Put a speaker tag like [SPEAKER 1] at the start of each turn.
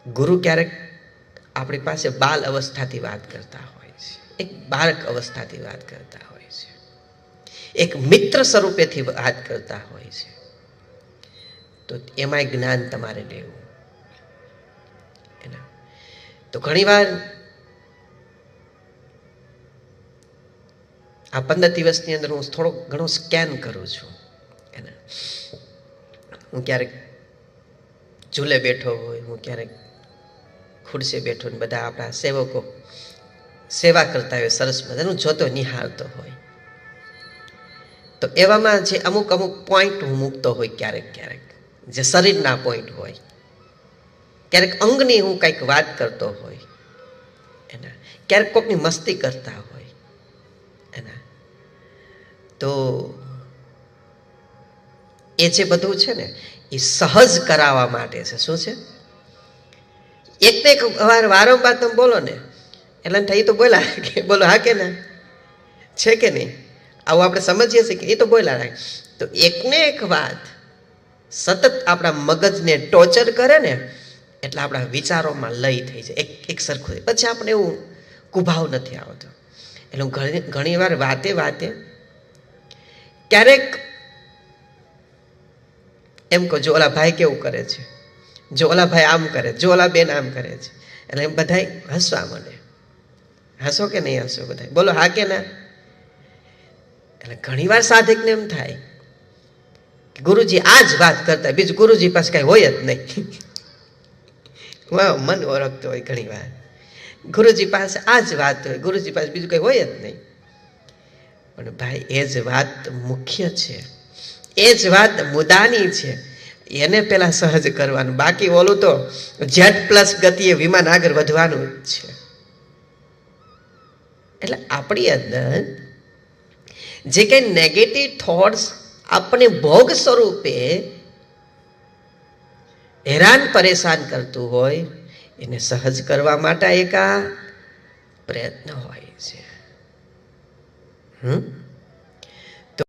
[SPEAKER 1] ગુરુ ક્યારેક આપણી પાસે બાલ અવસ્થાથી વાત કરતા હોય છે, એક બાળક અવસ્થાથી વાત કરતા હોય છે, એક મિત્ર સ્વરૂપેથી વાત કરતા હોય છે. તો એમાંય જ્ઞાન તમારે લેવું. તો ઘણીવાર આ 15 દિવસની અંદર હું થોડો ઘણો સ્કેન કરું છું. હું ક્યારેક ઝૂલે બેઠો હોય, હું ક્યારેક ખુરશી બેઠો, ને બધા આપણા સેવકો સેવા કરતા હોય સરસ મજાનું જોતો નિહાળતો હોય. તો એવામાં જે અમુક પોઈન્ટ હું મૂકતો હોય, ક્યારેક ક્યારેક જે શરીરના પોઈન્ટ હોય, ક્યારેક અંગની હું કંઈક વાત કરતો હોય એના, ક્યારેક કોકની મસ્તી કરતા હોય એના. તો એ જે બધું છે ને એ સહજ કરાવવા માટે છે. શું છે? એક ને એક વારંવાર તમે બોલો ને એટલે થાય તો બોલા કે બોલો હા કે ના, છે કે નહીં? આવું આપણે સમજીએ છીએ કે એ તો બોલા રાખે. તો એકને એક વાત સતત આપણા મગજને ટોર્ચર કરે ને એટલે આપણા વિચારોમાં લય થઈ જાય, એક સરખું. પછી આપણે એવું કુભાવ નથી આવતો. એટલે હું ઘણી વાર વાતે ક્યારેક એમ કહો, જો ઓલા ભાઈ કેવું કરે છે, જો ઓલા ભાઈ આમ કરે, જો ઓલા બેન આમ કરે છે, એટલે એમ બધા હસવા માંડે. હસો કે નહીં હસો બધા? બોલો હા કે ના? એટલે ઘણી વાર સાધકને એમ થાય કે ગુરુજી આ જ વાત કરતા, બીજું ગુરુજી પાસે કઈ હોય જ નહીં. મન ઓળખતો હોય ઘણી વાર ગુરુજી પાસે આ જ વાત હોય, ગુરુજી પાસે બીજું કઈ હોય જ નહીં. પણ ભાઈ એ જ વાત મુખ્ય છે, એ જ વાત મુદ્દાની છે. એને પેલા સહજ કરવાનું, બાકી ઓલું તો Z+ ગતિએ વિમાન આગળ વધવાનું જ છે. એટલે આપણી અંદર જે કઈ નેગેટિવ થોટ્સ આપણે ભોગ સ્વરૂપે હેરાન પરેશાન કરતું હોય એને સહજ કરવા માટે એક આ પ્રયત્ન હોય છે.